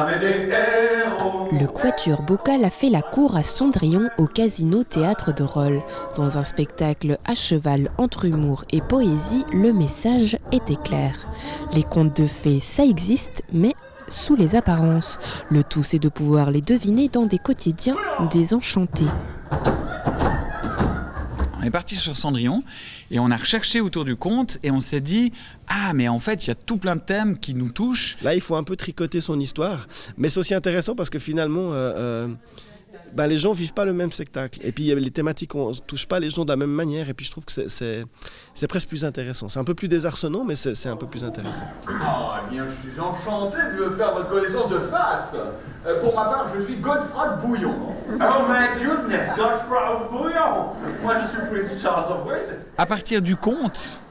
jamais des héros. Le Quatuor Bocal a fait la cour à Cendrillon au Casino Théâtre de Rolles. Dans un spectacle à cheval entre humour et poésie, le message était clair. Les contes de fées, ça existe, mais sous les apparences. Le tout, c'est de pouvoir les deviner dans des quotidiens désenchantés. On est parti sur Cendrillon et on a recherché autour du conte et on s'est dit « Ah, mais en fait, il y a tout plein de thèmes qui nous touchent. » Là, il faut un peu tricoter son histoire, mais c'est aussi intéressant parce que finalement, les gens ne vivent pas le même spectacle. Et puis, les thématiques ne touchent pas les gens de la même manière. Et puis, je trouve que c'est presque plus intéressant. C'est un peu plus désarçonnant, mais c'est un peu plus intéressant. Ah, eh bien, je suis enchanté de faire votre connaissance de face. Pour ma part, je suis Godefroy de Bouillon. Oh my goodness, Godefroy of Bouillon. Moi, je suis Prince Charles of Wales. À partir du conte,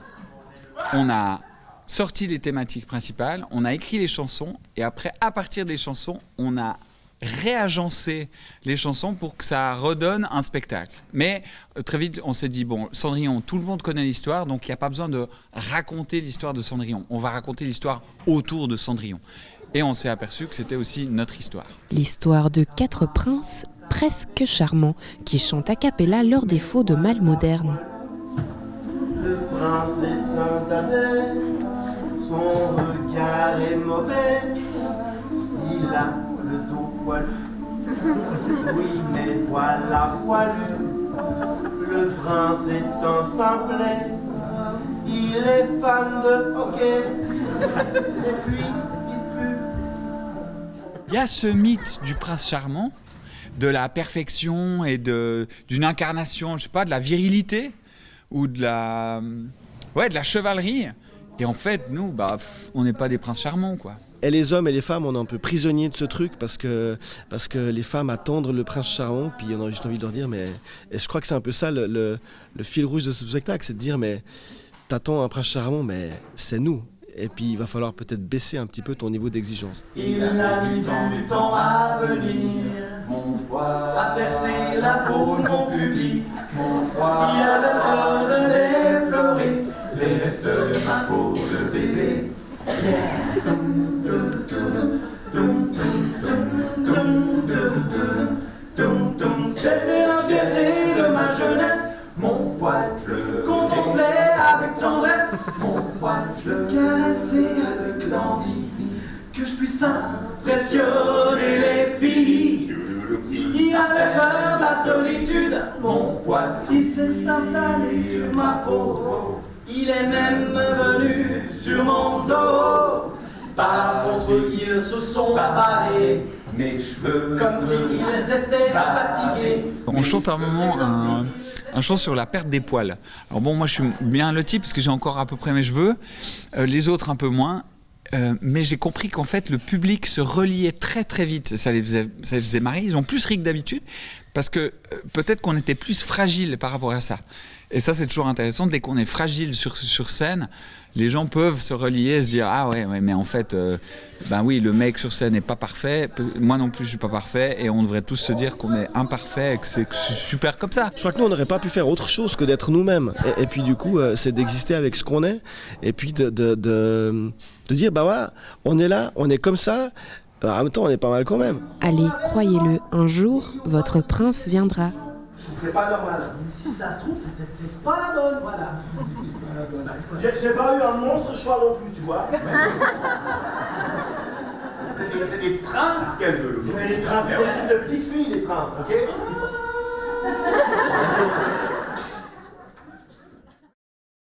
on a sorti les thématiques principales, on a écrit les chansons et après, à partir des chansons, on a réagencé les chansons pour que ça redonne un spectacle. Mais très vite, on s'est dit, bon, Cendrillon, tout le monde connaît l'histoire, donc il n'y a pas besoin de raconter l'histoire de Cendrillon. On va raconter l'histoire autour de Cendrillon. Et on s'est aperçu que c'était aussi notre histoire. L'histoire de 4 princes presque charmants qui chantent a cappella leurs défauts de mal moderne. Le prince est un damné, son regard est mauvais, il a le dos poilu, oui mais voilà voilu, le prince est un simplet, il est fan de hockey, et puis il pue. Il y a ce mythe du prince charmant, de la perfection et d'une incarnation, je sais pas, de la virilité ou de la chevalerie. Et en fait, nous, on n'est pas des princes charmants, quoi. Et les hommes et les femmes, on est un peu prisonniers de ce truc parce que les femmes attendent le prince charmant, puis on a juste envie de leur dire, mais... Et je crois que c'est un peu ça le fil rouge de ce spectacle, c'est de dire, mais t'attends un prince charmant, mais c'est nous. Et puis il va falloir peut-être baisser un petit peu ton niveau d'exigence. Il a mis du temps à venir, Mon roi, à percer la peau de mon public. mon roi, Il avait peur de l'effleurer, les restes de ma peau de bébé. c'était la fierté de ma jeunesse. Mon poil, je le Contemplais avec tendresse, mon poil, je le caressé avec l'envie que je puisse impressionner les filles. Il avait peur de la solitude, mon poil, qui s'est installé sur ma peau. Il est même venu sur mon dos. Par contre, ils se sont barrés, mes cheveux, comme s'ils étaient fatigués. On chante à un moment un chant sur la perte des poils. Alors bon, moi je suis bien le type parce que j'ai encore à peu près mes cheveux, les autres un peu moins. Mais j'ai compris qu'en fait le public se reliait très très vite, ça les faisait marrer, ils ont plus ri que d'habitude parce que peut-être qu'on était plus fragile par rapport à ça. Et ça c'est toujours intéressant, dès qu'on est fragile sur scène, les gens peuvent se relier et se dire ah ouais mais en fait oui, le mec sur scène n'est pas parfait, moi non plus je suis pas parfait et on devrait tous se dire qu'on est imparfait et que c'est super comme ça. Je crois que nous on n'aurait pas pu faire autre chose que d'être nous-mêmes et puis du coup c'est d'exister avec ce qu'on est et puis de dire voilà, on est là, on est comme ça, en même temps on est pas mal quand même. Allez, croyez-le, un jour, votre prince viendra. C'est pas normal. Si ça se trouve, c'était peut-être pas la bonne, voilà. J'ai pas eu un monstre choix non plus, tu vois. C'est des princes qu'elle veut. Mais les princes, c'est de petites filles, les princes, ok? Il